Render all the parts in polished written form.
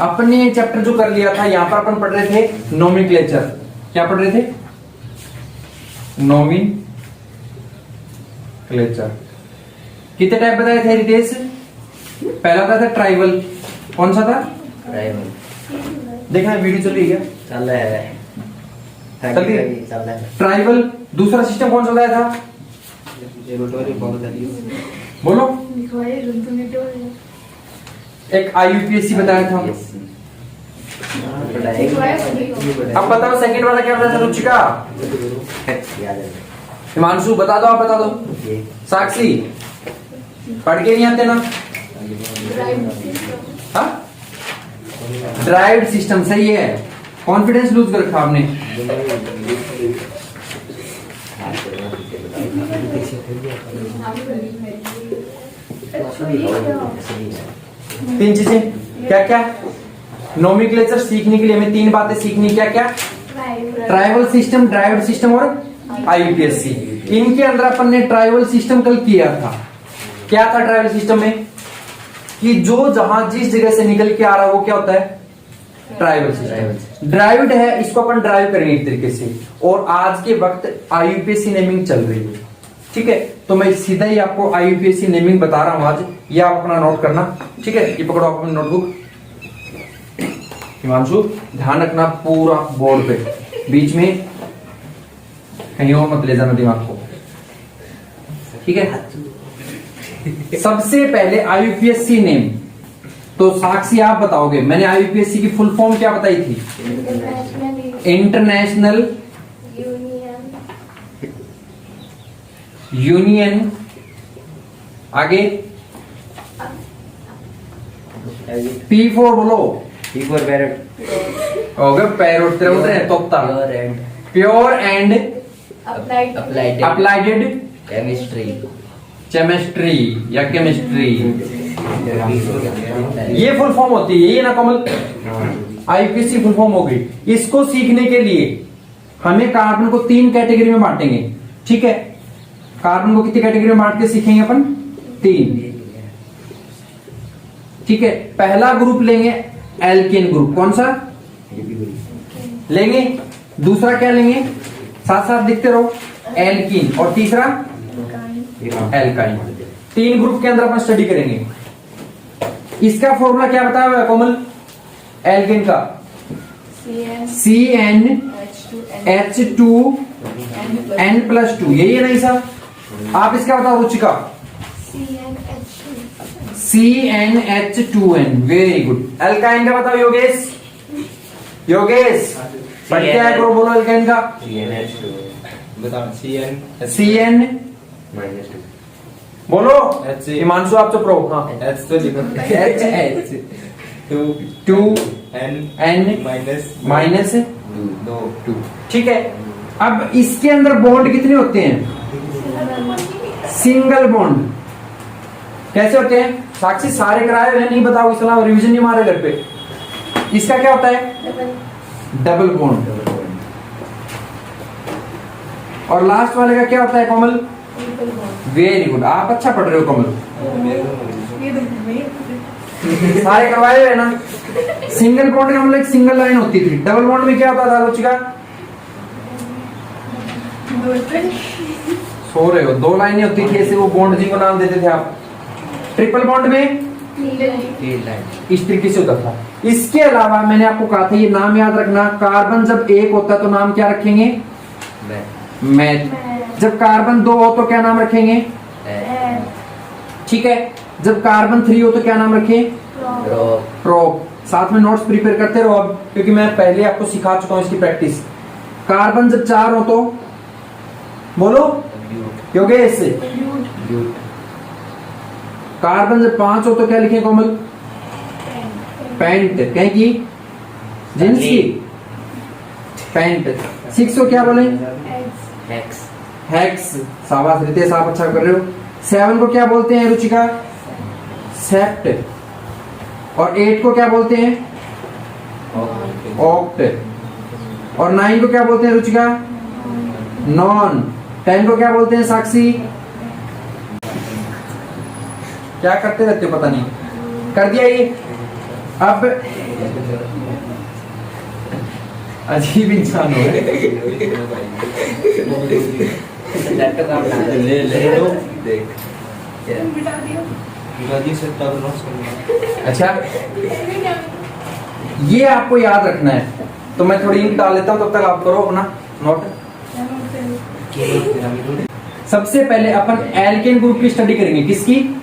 अपन ने ये चैप्टर जो कर लिया था, यहाँ पर अपन पढ़ रहे थे नोमेनक्लेचर। क्या पढ़ रहे थे? नोमेनक्लेचर। कितने टाइप बताए थे रितेश? पहला बताया था ट्राइबल। कौन सा था? ट्राइबल। देखना वीडियो चल रही है क्या? चल रहा है। चल रही है। ट्राइबल। दूसरा सिस्टम कौन सा बताया था? बोलो। एक IUPAC बताया था। अब बताओ सेकंड वाला क्या बताया था? रुचिका, हिमांशु बता दो, आप बता दो। साक्षी पढ़ के नहीं आते ना? ड्राइव्ड सिस्टम सही है। कॉन्फिडेंस लूज कर रखा आपने। तीन चीजें क्या क्या? नोमेनक्लेचर सीखने के लिए हमें तीन बातें सीखनी। क्या क्या? ट्राइबल सिस्टम, ड्राइव्ड सिस्टम और IUPAC। इनके अंदर अपन ने ट्राइबल सिस्टम कल किया था। क्या था ट्राइबल सिस्टम में? कि जो जहां जिस जगह से निकल के आ रहा है वो क्या होता है? Tribal system. ड्राइव्ड है, इसको अपन ड्राइव करेंगे एक तरीके से। और आज के वक्त IUPAC नेमिंग चल रही है, ठीक है? तो मैं सीधा ही आपको IUPAC नेमिंग बता रहा हूं आज। ये आप अपना नोट करना, ठीक है? ये पकड़ो आप अपनी नोटबुक। हिमांशु ध्यान रखना पूरा बोर्ड पे, बीच में कहीं और मत ले जाना दिमाग को, ठीक है? सबसे पहले IUPAC नेम तो साक्षी आप बताओगे। मैंने IUPAC की फुल फॉर्म क्या बताई थी? International union. आगे P फॉर बोलो। P for parrot. हो गया पैरोट। तेरा उधर है तोता। प्योर एंड अप्लाइडेड केमिस्ट्री या केमिस्ट्री, ये फुल फॉर्म होती है। ये ना कमल IUPAC फुल फॉर्म हो गई। इसको सीखने के लिए हमें कार्बन को तीन कैटेगरी में बांटेंगे, ठीक है? कार्बन को कितनी कैटेगरी में बांट के सीखेंगे अपन? तीन, ठीक है? पहला ग्रुप लेंगे एल्केन ग्रुप। कौन सा लेंगे? दूसरा क्या लेंगे? साथ साथ दिखते रहो। एल्कीन। और तीसरा एल्काइन। तीन ग्रुप के अंदर अपन स्टडी करेंगे। इसका फॉर्मूला क्या बताया हुआ है कोमल? एल्केन का CnH2n+2। यही है ना साहब? आप इसका बताओ Ruchika. CnH2n। Very good. Alkyne का बताओ योगेश। योगेश बढ़ क्या है करो, बोलो एल्काइन का। CN बोलो। हिमांशु आप चुप रहो। हाँ H तो लिखो। Two N minus two. ठीक है? अब इसके अंदर बॉन्ड कितने होते हैं? Single bond. कैसे होते हैं? साक्षी सारे कराए हुए नहीं बताओ, इसलिए रिवीजन नहीं मारे घर पे। इसका क्या होता है? Double bond. और लास्ट वाले का क्या होता है कोमल? Very good. आप अच्छा पढ़ रहे हो कोमल। सारे करवाए हुए ना? सिंगल बॉन्ड का मतलब एक सिंगल लाइन होती थी। डबल बॉन्ड में क्या होता था रुचिका? सो रहे हो? दो लाइनें होती थी ऐसे, वो बॉन्ड जी को नाम देते थे आप। ट्रिपल बॉन्ड में इस तरीके से होता था। इसके अलावा मैंने आपको कहा था ये नाम याद रखना। कार्बन जब एक होता है तो नाम क्या रखेंगे? मैथ। जब कार्बन दो हो तो क्या नाम रखेंगे? ठीक है? जब कार्बन 3 हो तो क्या नाम रखें? प्रोप। साथ में नोट्स प्रिपेयर करते रहो अब, क्योंकि मैं पहले आपको सिखा चुका हूं इसकी प्रैक्टिस। कार्बन जब 4 हो तो बोलो योगेश। कार्बन जब 5 हो तो क्या लिखें कोमल? पैंट। कहें की जींस की पैंट। 6 को क्या बोले? हेक्स। शाबाश रितेश आप अच्छा कर रहे हो। 7 को क्या बोलते हैं रुचिका? सेप्ट। और 8 को क्या बोलते हैं? ऑक्ट। और 9 को क्या बोलते हैं रुचिका? नॉन। 10 को क्या बोलते हैं साक्षी? क्या करते रहते हो पता नहीं। कर दिया ये। अब अजीब इंसान हो गए। अच्छा ये आपको याद रखना है, तो मैं थोड़ी इंक डाल लेता हूँ, तब तक आप करो अपना नोट। सबसे पहले अपन एल्केन ग्रुप की स्टडी करेंगे। किसकी?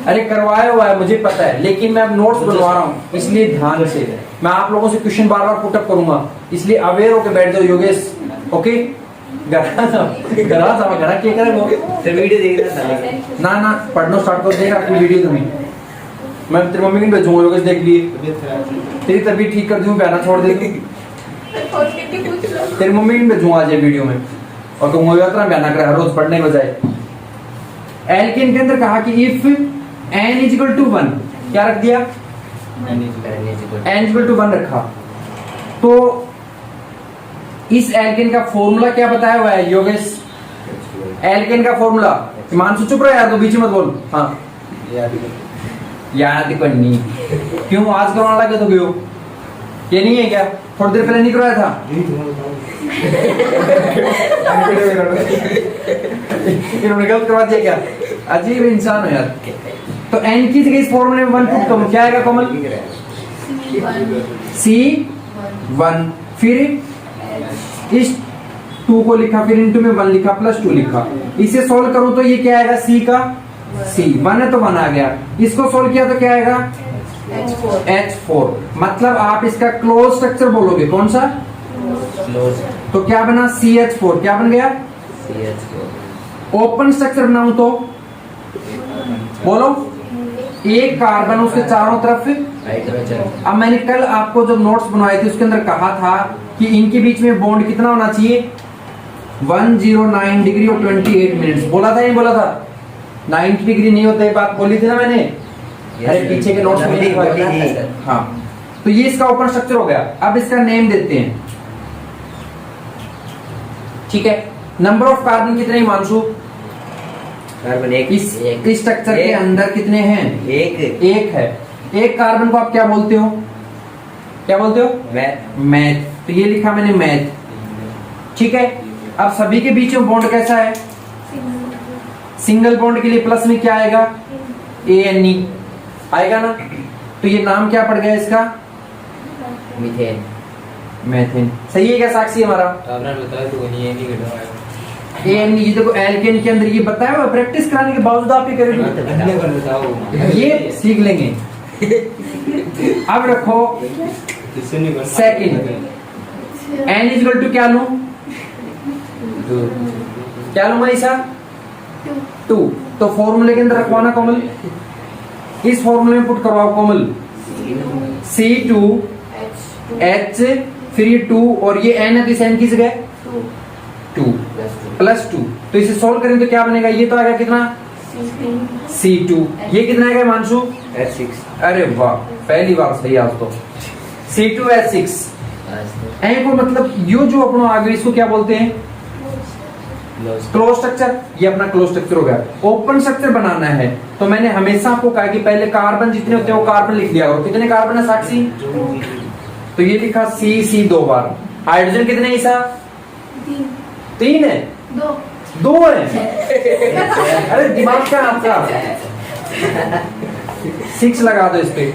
अरे करवाया हुआ है मुझे पता है, लेकिन मैं अब नोट्स बनवा रहा हूँ, इसलिए ध्यान से मैं आप लोगों से क्वेश्चन बार बार पुटअप करूंगा, इसलिए अवेयर होकर बैठ जाओ योगेश। ओके घरा क्या करेंगे वीडियो देख ना ना पढ़ना स्टार्ट कर देगा अपनी वीडियो तुम्हें। मैं तेरी मम्मी को भेजूंगा, योगेश देख लिए तेरी तबीयत ठीक कर दूं, बहना छोड़ दे दूं। तेरी मम्मी को भेजूंगा आज वीडियो में, और तुम यात्रा बहना कर हर रोज पढ़ने के बजाय। एल्केन के अंदर कहा कि इफ n इक्वल टू 1, क्या रख दिया? n इक्वल टू 1 रखा। तो इस एल्केन का फॉर्मूला क्या बताया हुआ है योगेश? एल्केन का फॉर्मूला, हिमांशु चुप रहो यार, तो बीच में मत बोल। हाँ याद करनी क्यों आज करवाने लगे तो क्यों? ये नहीं है क्या? थोड़ी देर पहले नहीं करवाया था? इन्होंने गलत करवा दिया क्या? अजीब इंसान हो यार। तो n की जगह इस फॉर्मूले में 1 पुट करो, क्या आएगा कमल? C1, फिर इस 2 को लिखा, फिर इनटू में 1 लिखा, प्लस 2 लिखा। इसे सोल्व करूं तो ये क्या आएगा? C का C, 1 है तो 1 आ गया। इसको सोल्व किया तो क्या आएगा? H4। मतलब आप इसका क्लोज स्ट्रक्चर बोलोगे, कौन सा? क्लोज। तो क्या बना? CH4। क्या बन गया? CH4। ओपन स्ट्रक्चर बनाऊं तो बोलो, एक कार्बन उसके चारों तरफ हाइड्रोजन। अब मैंने कल आपको जब नोट्स बनवाए थे उसके अंदर कहा था कि इनके बीच में बॉन्ड कितना होना चाहिए? 109 डिग्री और 28 मिनट्स। बोला था नहीं बोला था? 90 डिग्री नहीं होता, ये बात बोली थी ना मैंने। अरे पीछे के नोट्स में लिखा है। हाँ तो ये इसका ओपन स्ट्रक्चर हो गया। अब इसका नेम देते हैं, ठीक है। नंबर ऑफ कार्बन कितने हिमांशु? कार्बन एक। इस स्ट्रक्चर के अंदर कितने हैं? एक है। एक कार्बन को आप क्या बोलते हो? क्या बोलते हो? मैथ। तो ये लिखा मैंने मैथ, ठीक है। अब सभी के बीच में बॉन्ड कैसा है? सिंगल बॉन्ड के लिए प्लस में क्या आएगा? ANE आएगा ना। तो ये नाम क्या पड़ गया इसका? मीथेन। मेथेन। सही है क्या साक्षी हमारा? आपने बताया तो नहीं ANE। ये देखो एल्केन के अंदर ये बताया हुआ, प्रैक्टिस कराने के बावजूद आप ये करेंगे, ये सीख लेंगे। अब रखो सेकंड, n इक्वल टू क्या लूं? क्या लूं मनीषा? 2। तो फॉर्मूले के अंदर रखवाना कोमल, इस फॉर्मूले में पुट करवाओ कोमल। C2H, फिर ये 2 और ये n है, तो इस n की जगह 2 प्लस 2। तो इसे सोल्व करें तो क्या बनेगा? ये तो आएगा कितना? C2। ये कितना आएगा मानसू? H6। अरे वाह, पहली बार सही आज तो। C2H6 एन को मतलब यो जो अपना आगे इसको क्या बोलते हैं? Close structure. ये अपना क्लोज स्ट्रक्चर हो गया। ओपन स्ट्रक्चर बनाना है तो मैंने हमेशा आपको कहा कि पहले कार्बन जितने होते हैं वो कार्बन लिख दिया करो। कितने कार्बन है साक्षी? तो ये लिखा C 2 बार। हाइड्रोजन कितने है ईसा? 3 है? 2 है? अरे दिमाग क्या आपका? 6 लगा दो इस पे।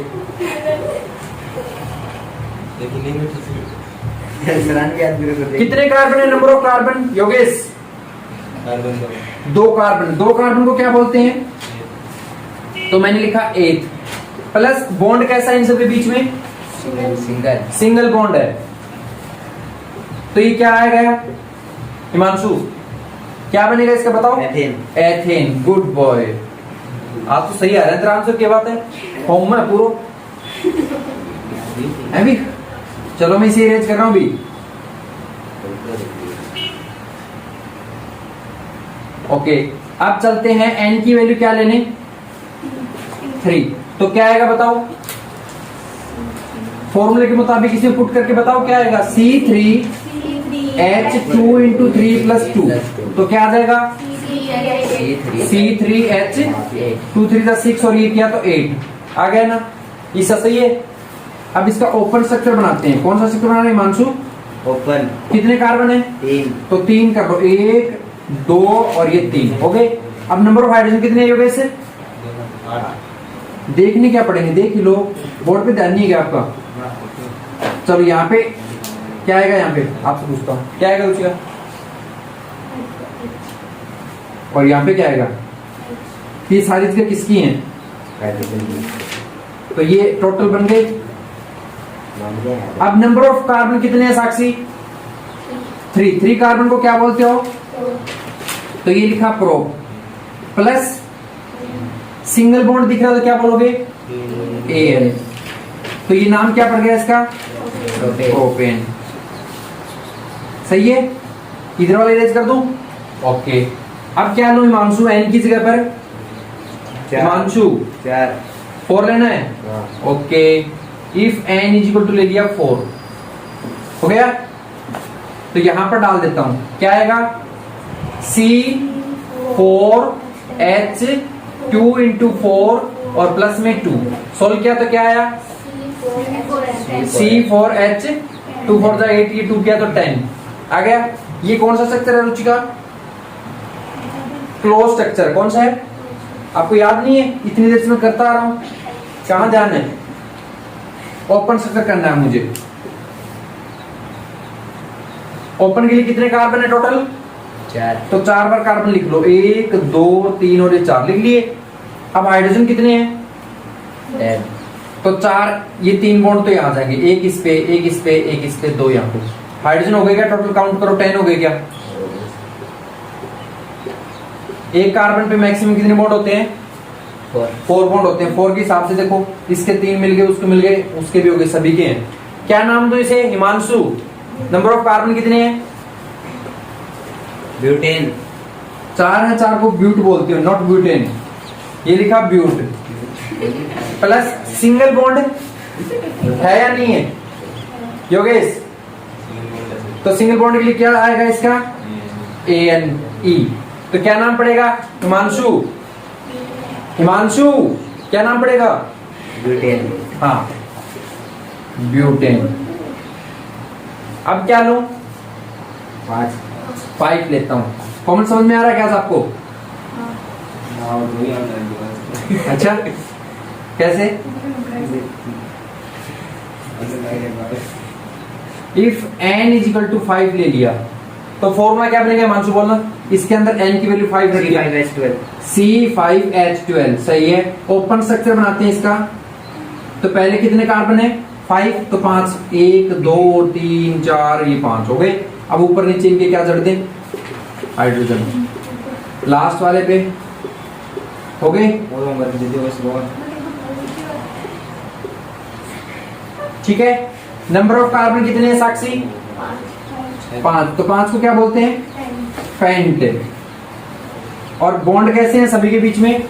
कितने कार्बन है? Number of carbon Yogesh? 2 carbon. 2 carbon को क्या बोलते हैं? तो मैंने लिखा 8 प्लस बॉन्ड कैसा है इन सब के बीच में? सिंगल बॉन्ड है। तो ये क्या आएगा हिमांशु? क्या बनेगा इसका बताओ? एथेन। गुड बॉय, आप तो सही आ रहे हैं। तेरा आंसर क्या बात है? होम में पूरा अभी। चलो मैं इसे अरेंज कर रहा हूं भी। ओके अब चलते हैं n की वैल्यू क्या लेने? 3। तो क्या आएगा बताओ? फॉर्मूले के मुताबिक इसे पुट करके बताओ क्या आएगा? C3H2 × 3 + 2। तो क्या आ जाएगा? C3H 2 3 6 और ये किया तो 8 आ गया ना, इसका सही है। अब इसका ओपन स्ट्रक्चर बनाते हैं। कौन सा स्ट्रक्चर बना रहे हैं मानसू? ओपन। कितने कार्बन है? 3। तो 3 कर दो, 1 2 और ये 3 हो गए। अब नंबर ऑफ हाइड्रोजन कितने है योगेश से? देखने क्या पड़ेंगे, देख लो, बोर्ड पे ध्यान नहीं है क्या आपका? चलो यहाँ पे क्या आएगा, यहाँ पे आपसे पूछता हूँ क्या आएगा उसका, और यहाँ पे क्या आएगा? ये सारी चीजें किसकी हैं? तो ये टोटल बन गए। अब नंबर ऑफ कार्बन कितने हैं साक्षी? 3 कार्बन को क्या बोलते हो? तो ये लिखा प्रो प्लस सिंगल बॉन्ड दिख रहा है तो क्या बोलोगे? एन। तो ये नाम क्या पड़ गया इसका? प्रोपेन। सही है, इधर वाला इरेज कर दूं? ओके। अब क्या लूं हिमांशु एन की जगह पर? हिमांशु 4 लेना है। Okay, if N is equal to ले लिया 4 हो गया। तो यहां पर डाल देता हूं, क्या आएगा? C4H2 into 4 और प्लस में 2 सोल्व किया तो क्या आया? C4H 2 4 8, ये 2 किया तो 10 आ गया। ये कौन सा स्ट्रक्चर है रुचिका? Close structure. कौन सा है आपको याद नहीं है? इतनी देर से मैं करता आ रहा हूं, कहां ध्यान है? ओपन स्ट्रक्चर करना है मुझे। ओपन के लिए कितने कार्बन है टोटल? 4। तो 4 बार कार्बन लिख लो, 1 2 3 और ये 4 लिख लिए। अब हाइड्रोजन कितने हैं? 10। तो 4, ये 3 बॉन्ड तो यहाँ जाएंगे, एक इस पे, एक इस पे, एक इस पे, 2 यहाँ पे। हाइड्रोजन हो गए क्या? टोटल काउंट करो, 10 हो गए क्या? एक कार्बन पे मैक्सिमम कितने बॉन्ड होते हैं? 4 बॉन्ड होते हैं। 4 के हिसाब से देखो, इसके 3 मिल गए, उसके मिल गए, उसके भी हो गए, सभी के हैं। क्या नाम दो इसे हिमांशु? नंबर ऑफ कार्बन कितने हैं? ब्यूटेन 4 है, 4 को ब्यूट बोलते हो, नॉट ब्यूटेन। ये लिखा ब्यूट प्लस सिंगल बॉन्ड है या नहीं है योगेश? तो सिंगल बॉन्ड के लिए क्या आएगा इसका? ANE। तो क्या नाम पड़ेगा हिमांशु? हिमांशु क्या नाम पड़ेगा? ब्यूटेन। हाँ, ब्यूटेन। अब क्या लूं? 5 लेता हूं। कॉमन समझ में आ रहा है क्या आपको? अच्छा, कैसे? If n is equal to 5 ले लिया तो फॉर्मूला क्या बनेगा हिमांशु बोलना? इसके अंदर n की वैल्यू 5 रखी है, C5H12 सही है। ओपन स्ट्रक्चर बनाते हैं इसका। तो पहले कितने कार्बन है? 5, तो 5 1 2 3 4 ये 5 हो गए। अब ऊपर नीचे इनके क्या जड़ दें? हाइड्रोजन। लास्ट वाले पे हो गए, ठीक है। नंबर ऑफ कार्बन कितने हैं साक्षी? 5। तो 5 को क्या बोलते हैं? फेंट। और बॉन्ड कैसे हैं सभी के बीच में?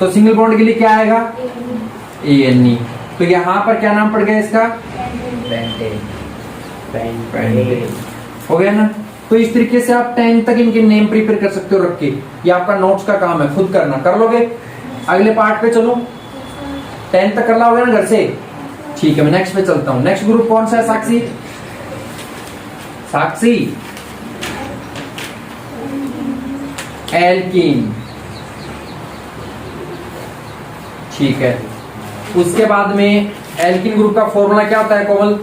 तो सिंगल बॉन्ड के लिए क्या आएगा? ANE। तो यहां पर क्या नाम पड़ गया इसका? हो गया ना। तो इस तरीके से आप 10 तक इनके नेम प्रिपेयर कर सकते हो रख के। ये आपका नोट्स का काम है, खुद करना। कर लोगे? अगले पार्ट पे चलो, 10 तक कर लाओगे ना घर से? ठीक है, मैं नेक्स्ट पे चलता हूं। नेक्स्ट ग्रुप कौन सा है साक्षी? साक्षी एल्कीन। ठीक है, उसके बाद में एल्कीन ग्रुप का फॉर्मूला क्या होता है कोमल?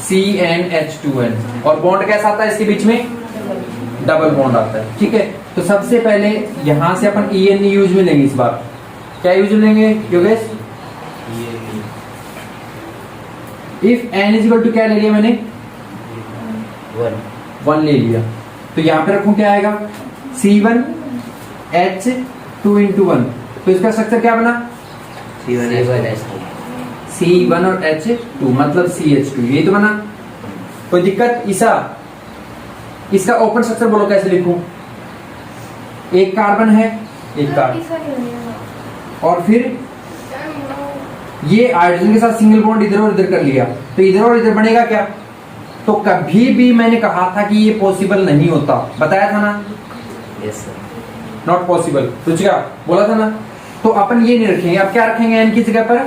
CnH2n। और बॉन्ड कैसा आता है इसके बीच में? डबल बॉन्ड आता है, ठीक है। तो सबसे पहले यहां से अपन ENE यूज में लेंगे इस बार। क्या यूज में लेंगे Yogesh? If n is equal to क्या ले लिया मैंने? 1 ले लिया। तो यहां पे रखूं, क्या आएगा? C1H2 into 1। तो इसका स्ट्रक्चर क्या बना? C1 और H2 मतलब CH2, ये तो बना। कोई दिक्कत? ईसा इसका ओपन स्ट्रक्चर बोलो कैसे लिखूं? एक कार्बन है, एक कार्बन, और फिर ये हाइड्रोजन के साथ सिंगल बॉन्ड इधर और इधर कर लिया, तो इधर और इधर बनेगा क्या? तो कभी भी मैंने कहा था कि ये पॉसिबल नहीं होता, बताया था ना, yes sir, not possible, Ruchika बोला था ना। तो अपन ये नहीं रखेंगे, अब क्या रखेंगे एन की जगह पर,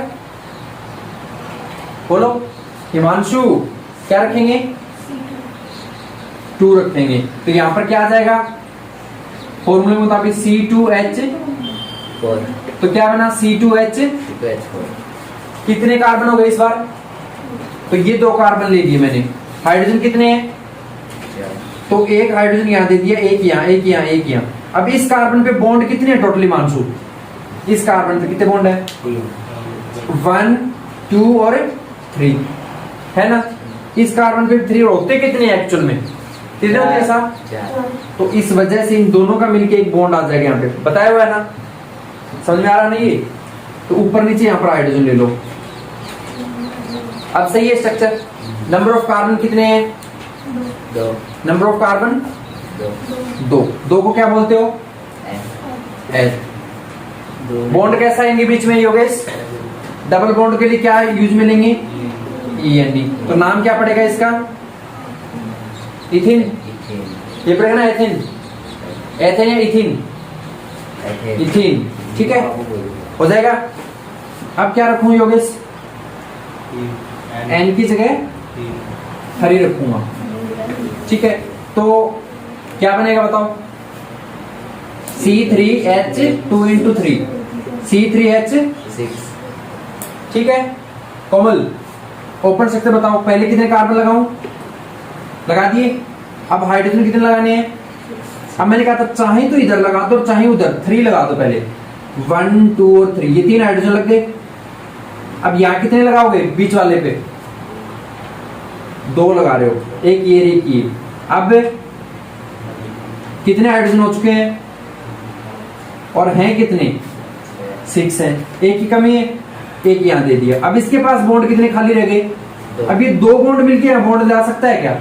बोलो हिमांशु, क्या रखेंगे, 2 रखेंगे। तो यहां पर क्या आ जाएगा, फॉर्मूले के मुताबिक C2H4, तो क्या बना C2H4, कितने कार्बन हो गए इस बार, तो ये 2 कार्बन ले लिए मैंने, हाइड्रोजन कितने हैं, तो एक हाइड्रोजन यहां दे दिया, एक यहां, एक यहां, एक यहां। अब इस कार्बन पे बॉन्ड कितने हैं टोटली मानसू, इस कार्बन पे कितने बॉन्ड है, 1 2 और 3 है ना। इस कार्बन पे 3 होते कितने एक्चुअल में, कितने होते हैं साहब, तो इस वजह से इन दोनों का मिलके एक बॉन्ड आ जाएगा यहाँ पे, बताया हुआ है ना, समझ में आ रहा नहीं ये, तो ऊपर नीचे यहाँ पर हाइड्रोजन ले लो। अब सही है स्ट्रक्चर, नंबर ऑफ कार्बन कितने हैं, 2, नंबर ऑफ कार्बन 2, 2 को क्या बोलते हो, एच। बॉन्ड कैसा है इनके बीच में योगेश, डबल बॉन्ड के लिए क्या यूज में लेंगे, END, तो नाम क्या पड़ेगा इसका, इथिन, ये पड़ेगा ना एथिन, एथिन या इथिन, इथिन, ठीक है हो जाएगा। अब क्या रखूं योगेश, एन की जगह हरी रखूंगा, ठीक है, तो क्या बनेगा बताओ, C3H2 × 3, C3H6, ठीक है। कोमल ओपन स्ट्रक्चर बताओ, पहले कितने कार्बन लगाऊं, लगा दिए। अब हाइड्रोजन कितने लगाने हैं, अब मैंने कहा था चाहे तो इधर लगा दो चाहे उधर, 3 लगा दो पहले, 1 2 और 3, ये 3 हाइड्रोजन लग गए। अब यहाँ कितने लगाओगे, बीच वाले पे 2 लगा रहे हो, एक ये एक ये। अब कितने हाइड्रोजन हो चुके हैं और हैं कितने, 6 हैं, एक की कमी है, एक यहाँ दे दिया। अब इसके पास बॉन्ड कितने खाली रह गए, अब ये 2 बॉन्ड मिलके बॉन्ड ला सकता है क्या,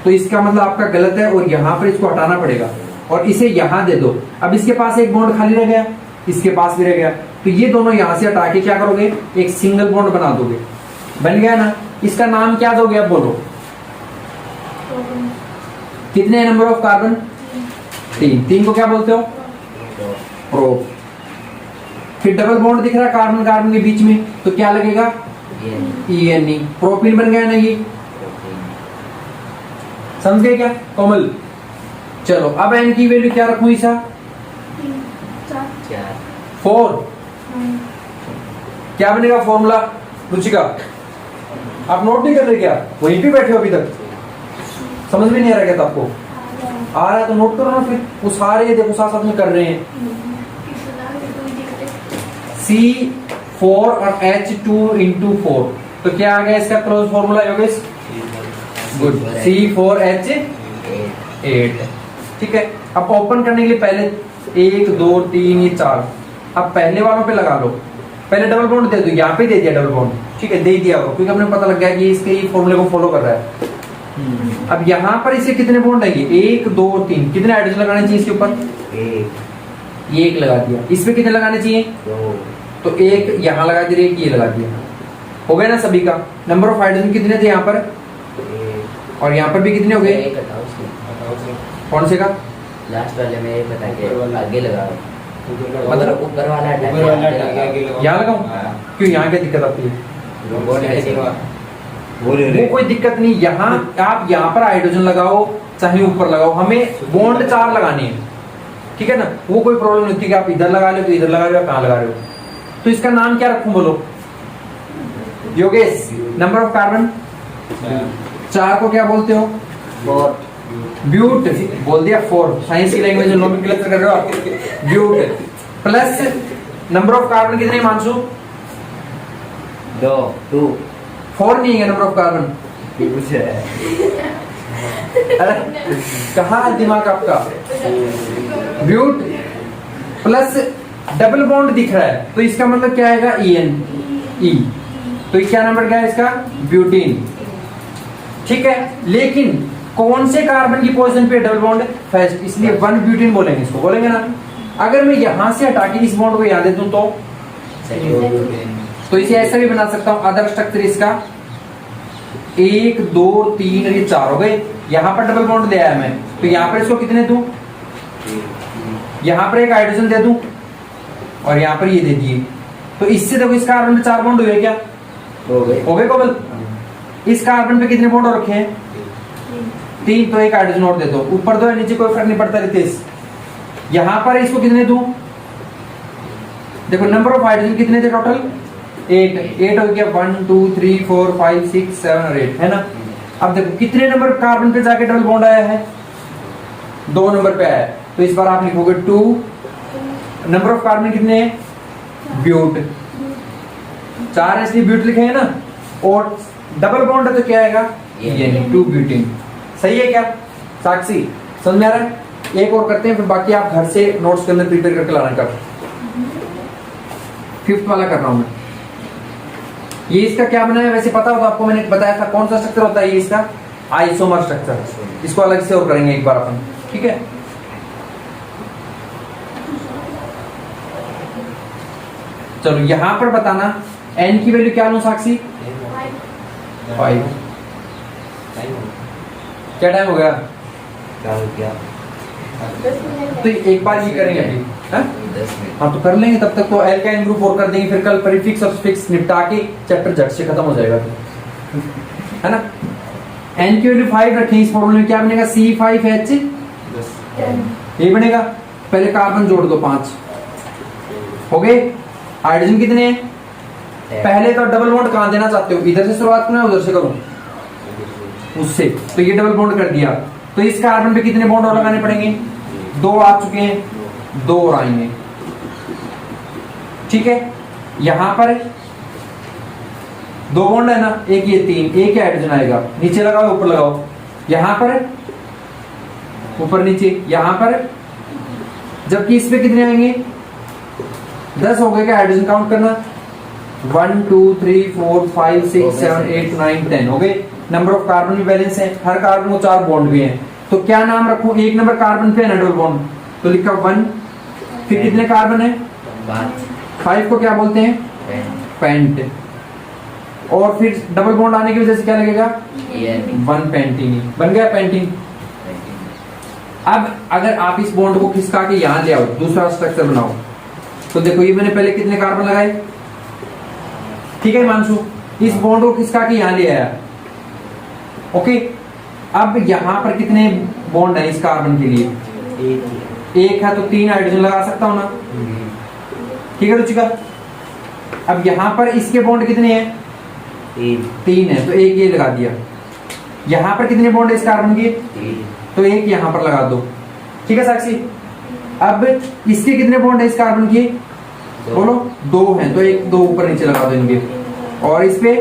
तो इसका मतलब आपका गलत है और यहाँ पर इसको हटाना पड़ेगा और इसे यहाँ दे दो। अब इसके पास एक बॉन्ड खाली रह गया, इसके पास भी रह गया, तो ये दोनों यहाँ से हटा के क्या करोगे, एक सिंगल बॉन्ड बना दोगे, बन गया ना। इसका नाम क्या दोगे, अब बोलो कितने नंबर ऑफ कार्बन, 3 को क्या बोलते हो, प्रो। फिर डबल बॉन्ड दिख रहा है कार्बन कार्बन के बीच में, तो क्या लगेगा, ENE, प्रोपीन बन गया ना ये, समझ गए क्या कोमल। चलो अब एन की वैल्यू क्या रखूं, ईसा 4, क्या बनेगा फॉर्मूला, रुचिका आप नोट नहीं कर रहे क्या, वहीं पे बैठे हो अभी तक, समझ में नहीं आ रहा क्या था आपको, आ रहा है तो नोट करो ना, फिर वो सारे देखो साथ साथ में कर रहे हैं। C4 और H2 × 4, तो क्या आ गया इसका close formula Yogesh, good, C4H8, ठीक है। अब ओपन करने के लिए पहले 1 2 3 ये 4, अब पहले वालों पे लगा लो, पहले डबल बॉन्ड दे दो, यहाँ पे दे दिया डबल बॉन्ड, ठीक है, दे दिया हो, क्योंकि अपने पता लग गया कि इसके ये फॉर्मूले को फॉलो कर रहा है। अब यहाँ पर इसे कितने बॉन्ड आएंगे, 1 2 3, कितने हाइड्रोजन लगाने चाहिए इसके ऊपर, ये 1 लगा दिया, इस पे कितने लगाने चाहिए, 2, तो 1 यहाँ लगा दिया, 1 ये लगा दिया, हो गया ना सभी का। नंबर ऑफ हाइड्रोजन कितने थे यहाँ पर, और यहाँ पर भी कितने हो गए, कौन से का, लास्ट वाले में ये बता के आगे लगा, मतलब ऊपर वाला यहाँ लगाऊं, क्यों यहाँ क्या दिक्कत आती है, वो कोई दिक्कत नहीं, यहाँ आप यहाँ पर हाइड्रोजन लगाओ चाहे ऊपर लगाओ, हमें बॉन्ड 4 लगाने हैं, ठीक है ना, वो कोई प्रॉब्लम नहीं होती कि आप इधर लगा रहे हो तो इधर लगा रहे हो, कहाँ लगा रहे हो। तो इसका नाम क्या रखूं बोलो योगेश, नंबर ऑफ कार्बन 4 को क्या बोलते हो, 4, ब्यूट बोल दिया, 4 साइंस की लैंग्वेज में नोमेनक्लेचर कर रहे हो आप, but plus number of carbon कितने मानसू, 2, 4 नहीं है नंबर ऑफ कार्बन, कहाँ है दिमाग आपका, ब्यूट प्लस डबल बॉन्ड दिख रहा है, तो इसका मतलब क्या आएगा, ENE, तो ये क्या नंबर क्या है इसका, ब्यूटीन, ठीक है। लेकिन कौन से कार्बन की पोजीशन पे डबल बॉन्ड, फर्स्ट, इसलिए 1 ब्यूटीन बोलेंगे, इसको बोलेंगे ना। अगर मैं यहां से हटा के इस बॉन्ड को याद दे दूं तो इसे ऐसा भी बना सकता हूं, अदर स्ट्रक्चर इसका 1 2 3 और ये 4 हो गए। यहाँ पर डबल बॉन्ड दे आया मैं, तो यहाँ पर इसको कितने दूं? यहाँ पर एक हाइड्रोजन दे दूं और यहाँ पर ये दे दिए। तो इससे देखो इस कार्बन पे 4 बॉन्ड हुए क्या? हो गए। हो गए कोमल? इस कार्बन पे कितने बॉन्ड रखे हैं? 3, तो एक हाइड्रोजन और दे दो। ऊपर दो या नीचे कोई फर्क नहीं पड़ता रितेश। यहाँ पर इसको कितने दूं? देखो नंबर ऑफ हाइड्रोजन कितने थे टोटल? 8 हो गया। 1 2 3 4 5 6 7 और 8 है ना। अब देखो कितने नंबर कार्बन पे जाके डबल बॉन्ड आया है? 2 नंबर पे आया है। तो इस बार आप लिखोगे 2। नंबर ऑफ कार्बन कितने हैं? ब्यूट 4 है इसलिए ब्यूट लिखे हैं ना। और डबल बॉन्ड है तो क्या आएगा? यानी 2 ब्यूटेन। सही है क्या साक्षी? समझ में आ रहा है? एक और करते हैं फिर बाकी आप घर से नोट्स के अंदर प्रिपेयर करके लाना। कर 5th वाला कर रहा हूं मैं। ये इसका क्या बना है वैसे पता होगा आपको, मैंने बताया था कौन सा स्ट्रक्चर होता है ये इसका? Isomer structure. इसको अलग से और करेंगे एक बार अपन, ठीक है। चलो यहां पर बताना n की वैल्यू क्या लूं साक्षी? 5। क्या टाइम हो गया? तो एक बार ये करेंगे अभी, हाँ? 10 मिनट। हाँ तो कर लेंगे, तब तक तो एल्काइन ग्रुप और कर देंगे, फिर कल प्रीफिक्स और सफिक्स निपटा के चैप्टर झट से खत्म हो जाएगा है ना। n की वैल्यू 5 रखें। इस फॉर्मूले में क्या बनेगा? C5H ये बनेगा। पहले कार्बन जोड़ दो 5 हो गए। हाइड्रोजन कितने हैं? पहले तो डबल बॉन्ड कहां देना चाहते हो? इधर से शुरुआत करूं उधर से करूं? उससे। तो ये डबल बॉन्ड कर दिया। तो इस कार्बन पे कितने बॉन्ड और लगाने पड़ेंगे? 2 आ चुके हैं, 2 और आएंगे, ठीक है। यहां पर 2 बॉन्ड है ना, एक ये 3, एक हाइड्रोजन आएगा। नीचे लगाओ ऊपर लगाओ। यहां पर ऊपर नीचे, यहां पर जबकि इस पे कितने आएंगे? 10 हो गए क्या? हाइड्रोजन काउंट करना। 1 2 3 4 5 6 7 8 9 10 हो गए। नंबर ऑफ कार्बन भी बैलेंस है। हर कार्बन को 4 बॉन्ड भी हैं। तो क्या नाम रखूं? 1 नंबर कार्बन पे है ना डबल बॉन्ड, तो लिखा 1। फिर कितने कार्बन है? 5 को क्या बोलते हैं? पेंट। और फिर डबल बॉन्ड आने की वजह से क्या लगेगा? 1 पेंटीन बन गया। पेंटीन। अब अगर आप इस बॉन्ड को खिसका के यहां ले आओ, दूसरा स्ट्रक्चर बनाओ, तो देखो ये मैंने पहले कितने कार्बन लगाए? ठीक है मानसू, इस बॉन्ड को खिसका के यहां ले आया। ओके, अब यहां पर कितने बॉन्ड है इस कार्बन के लिए? 1 है, तो 3 हाइड्रोजन लगा सकता हूं ना। ठीक है रुचिका। अब यहां पर इसके बॉन्ड कितने हैं? 3 है, तो 1 ये लगा दिया। यहां पर कितने बॉन्ड है इस कार्बन के? तो 1 यहां पर लगा दो। ठीक है साक्षी। अब इसके कितने बॉन्ड है इस कार्बन के? बोलो। 2 हैं, तो 1 2 ऊपर नीचे लगा दो इनके। और इस पे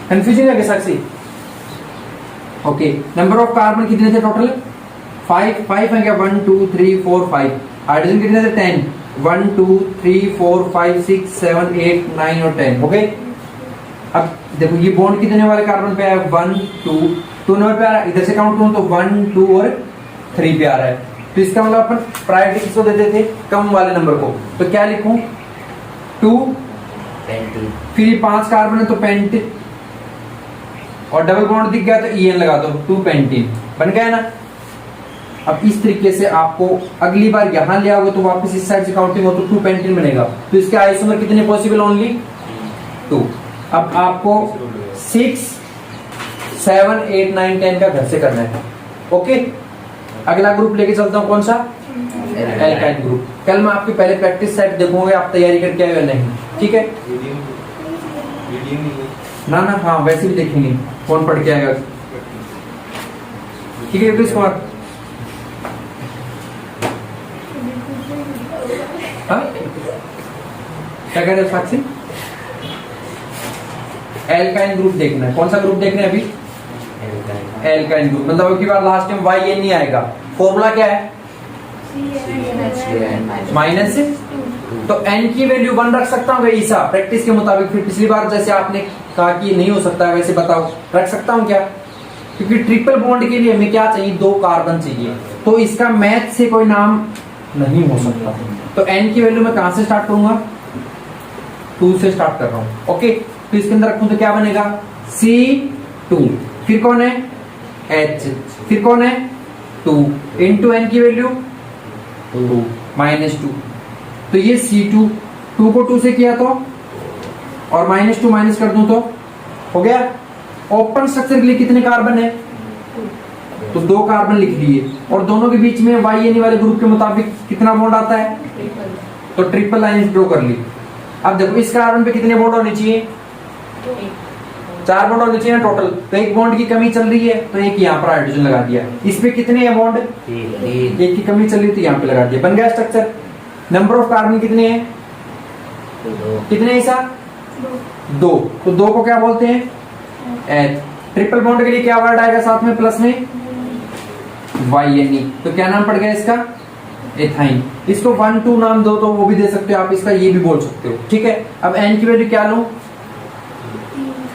कंफ्यूजन है क्या साक्षी? ओके, नंबर ऑफ कार्बन कितने थे टोटल? 5 है क्या? 1 2 3 4 5। हाइड्रोजन कितने थे? 10। 1 2 3 4 5 6 7 8 9 और 10 हो गए। अब देखो ये बॉन्ड कितने वाले कार्बन पे है? 1 2 नंबर पे आ रहा है। इधर से काउंट करूं तो 1 2 और 3 पे आ रहा है। तो इसका मतलब अपन प्रायोरिटी किसको देते थे? कम वाले नंबर को। तो क्या लिखूं? 2 पेंटीन। फिर 5 कार्बन है तो पेंट, और डबल बॉन्ड दिख गया तो EN लगा दो। 2 पेंटीन बन गया ना। अब इस तरीके से आपको अगली बार यहां ले आओगे तो वापस इस साइड से काउंटिंग हो तो 2 पेंटीन बनेगा। तो इसके आइसोमर कितने पॉसिबल? ओनली 2। अब आपको 6 7 8 9 10 का घर से करना है। ओके, अगला ग्रुप लेके चलता हूं। कौन सा? Alkyne group. कल मैं आपकी पहले प्रैक्टिस सेट देखूंगा, आप तैयारी करके आए या नहीं। ठीक है ना ना, हाँ वैसे भी देखेंगे कौन पढ़ के आएगा। ठीक है योगेश कुमार। हाँ क्या कह रहे हो साक्षी? एल्काइन ग्रुप देखना है। कौन सा ग्रुप देखना है अभी? Alkyne group. मतलब अब की बार लास्ट टाइम YN नहीं आएगा। फॉर्मूला क्या है? माइनस। तो n की वैल्यू 1 रख सकता हूँ ईसा प्रैक्टिस के मुताबिक। फिर पिछली बार जैसे आपने कहा कि नहीं हो सकता है, वैसे बताओ रख सकता हूँ क्या? क्योंकि ट्रिपल बॉन्ड के लिए हमें क्या चाहिए? 2 कार्बन चाहिए। तो इसका मैथ से कोई नाम नहीं हो सकता। तो n की वैल्यू मैं कहां से स्टार्ट करूंगा? 2 से स्टार्ट कर रहा हूं। ओके, तो इसके अंदर रखूं तो क्या बनेगा C2, फिर कौन है H, फिर कौन है 2 इंटू N की वैल्यू 2 -2, तो ये C2, 2 को 2 से किया तो और -2 माइनस कर दूं तो हो गया। ओपन स्ट्रक्चर के लिए कितने कार्बन है, तो 2 कार्बन लिख लिए, और दोनों के बीच में YN वाले ग्रुप के मुताबिक कितना बॉन्ड आता है, तो ट्रिपल लाइन ड्रॉ कर ली। अब देखो इस कार्बन पे कितने बॉन्ड होने चाहिए, 4 बॉन्ड होने चाहिए ना टोटल, तो एक बॉन्ड की कमी चल रही है तो एक यहाँ पर हाइड्रोजन लगा दिया। इस पे कितने हैं बॉन्ड, एक की कमी चल रही तो यहाँ पे लगा दिया, बन गया स्ट्रक्चर। नंबर ऑफ कार्बन कितने हैं, कितने ऐसा 2, तो 2 को क्या बोलते हैं H। ट्रिपल बॉन्ड के लिए क्या वर्ड आएगा साथ में प्लस में YNE, तो क्या नाम पड़ गया इसका एथाइन। इसको 1 2 नाम दो तो वो भी दे सकते हो आप, इसका ये भी बोल सकते हो, ठीक है। अब N की वैल्यू क्या लूं,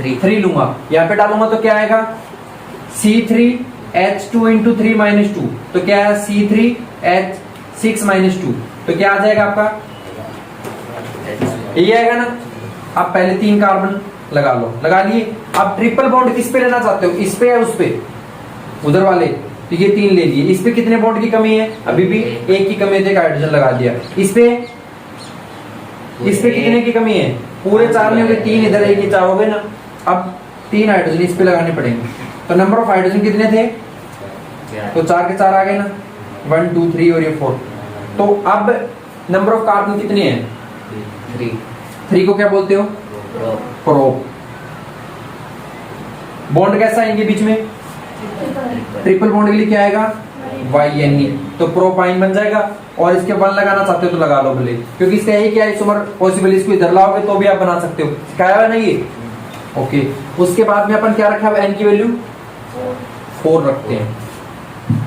3 लूंगा, यहाँ पे डालूंगा तो क्या आएगा C3H2 इंटू 3 -2, तो क्या है C3H6 -2, तो क्या आ जाएगा आपका यही आएगा ना। अब पहले 3 कार्बन लगा लो, लगा लिए। अब ट्रिपल बॉन्ड किस पे लेना चाहते हो, इस पे या उस पे, उधर वाले, तो ये 3 ले लिए। इस पे कितने बॉन्ड की कमी है, अभी भी एक की कमी है, एक हाइड्रोजन लगा दिया। इस पे कितने की कमी है, पूरे 4 में हो गए, 3 इधर, 1 4 हो गए ना। अब 3 हाइड्रोजन इस पे लगाने पड़ेंगे, तो नंबर ऑफ हाइड्रोजन कितने थे, तो 4 के 4 आ गए ना, 1 2 3 और ये 4। तो अब नंबर ऑफ कार्बन कितने हैं, 3 को क्या बोलते हो प्रोप। बॉन्ड कैसा है इनके बीच में, ट्रिपल बॉन्ड के लिए क्या आएगा YNE, तो प्रोपाइन बन जाएगा। और इसके 1 लगाना चाहते हो तो लगा लो भले, क्योंकि इसका एक ही आइसोमर पॉसिबल, इसको इधर लाओगे तो भी आप बना सकते हो, सिखाया हुआ नहीं है ओके। उसके बाद में अपन क्या रखा है, N की वैल्यू 4 रखते हैं।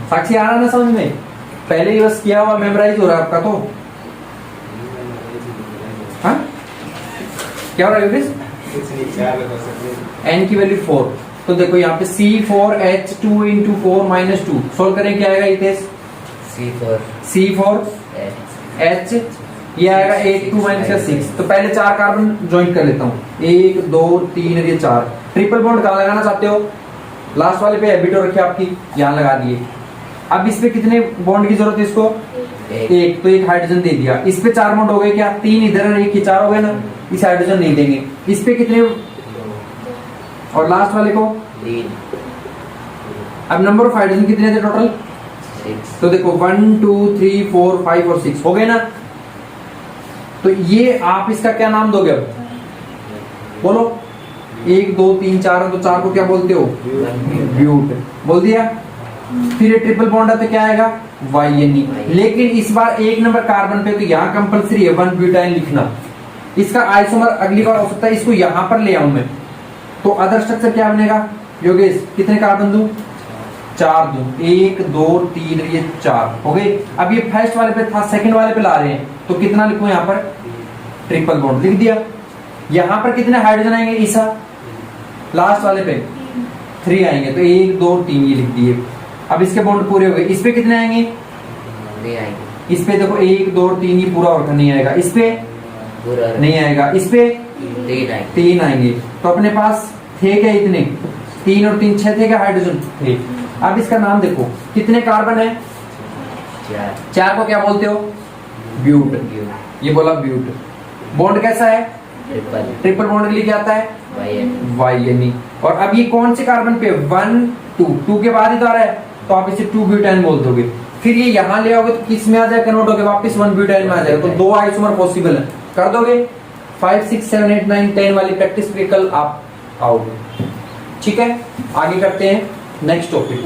साक्षी आ रहा ना समझ में, पहले ही बस किया हुआ मेमोराइज हो रहा है आपका, तो हाँ क्या हो रहा है N की वैल्यू 4, तो देखो यहाँ पे C4H2 इंटू 4 -2 सोल्व करें क्या आएगा, ये C4H, ये आएगा 8 2 -6। तो पहले 4 कार्बन ज्वाइन कर लेता हूँ, 1 2 3 और ये 4। ट्रिपल बॉन्ड कहाँ लगाना चाहते हो, लास्ट वाले पे एबिटो रखे आपकी, यहाँ लगा दिए। अब इस पे कितने बॉन्ड की जरूरत है, इसको 1, तो 1 हाइड्रोजन दे दिया। इस पे 4 बॉन्ड हो गए क्या, 3 इधर और 1 की 4 हो गए ना, इस हाइड्रोजन नहीं देंगे। इस पे कितने, और लास्ट वाले को 3। अब नंबर ऑफ हाइड्रोजन कितने थे टोटल, 6, तो देखो 1 2 3 4 5 और 6 हो गए ना। तो ये आप इसका क्या नाम दोगे, अब बोलो, 1 2 3 4, तो 4 को क्या बोलते हो ब्यूट, बोल दिया। फिर ये ट्रिपल बॉन्ड है तो क्या आएगा YNE, लेकिन इस बार 1 नंबर कार्बन पे, तो यहाँ कंपलसरी है 1 ब्यूटाइन लिखना। इसका आइसोमर अगली बार हो सकता है इसको यहाँ पर ले आऊं मैं, तो अदर स्ट्रक्चर क्या बनेगा योगेश, कितने कार्बन दूं, 4 दूं, 1 2 3 ये 4 हो गए। अब ये फर्स्ट वाले पे था, सेकंड वाले पे ला रहे हैं, तो कितना लिखूं यहाँ पर, ट्रिपल बॉन्ड लिख दिया। यहाँ पर कितने हाइड्रोजन आएंगे, ईसा लास्ट वाले पे 3 आएंगे, तो 1 2 3 ये लिख दिए। अब इसके बॉन्ड पूरे हो गए। इस पे कितने आएंगे, इस पे देखो 1 2 3 ये पूरा और नहीं आएगा, इस पे नहीं आएगा, इस पे 3 आएंगे। तो अपने पास थे क्या इतने, 3 और 3 6 थे क्या हाइड्रोजन थे। अब इसका नाम देखो कितने कार्बन है, 4 को क्या बोलते हो ब्यूट, ये बोला ब्यूट। बॉन्ड कैसा है, ट्रिपल बॉन्ड के लिए क्या आता है YNE। और अब ये कौन से कार्बन पे, 1 2 के बाद ही तो आ रहा है, तो आप इसे 2 ब्यूटाइन बोल दोगे। फिर ये यहाँ ले आओगे तो किस में आ जाए, कन्वर्ट होकर वापस 1 ब्यूटाइन में आ जाएगा। तो 2 आइसोमर पॉसिबल है, कर दोगे। 5 6 7 8 9 10 वाली प्रैक्टिस पे कल आप आओगे, ठीक है। आगे करते हैं नेक्स्ट टॉपिक।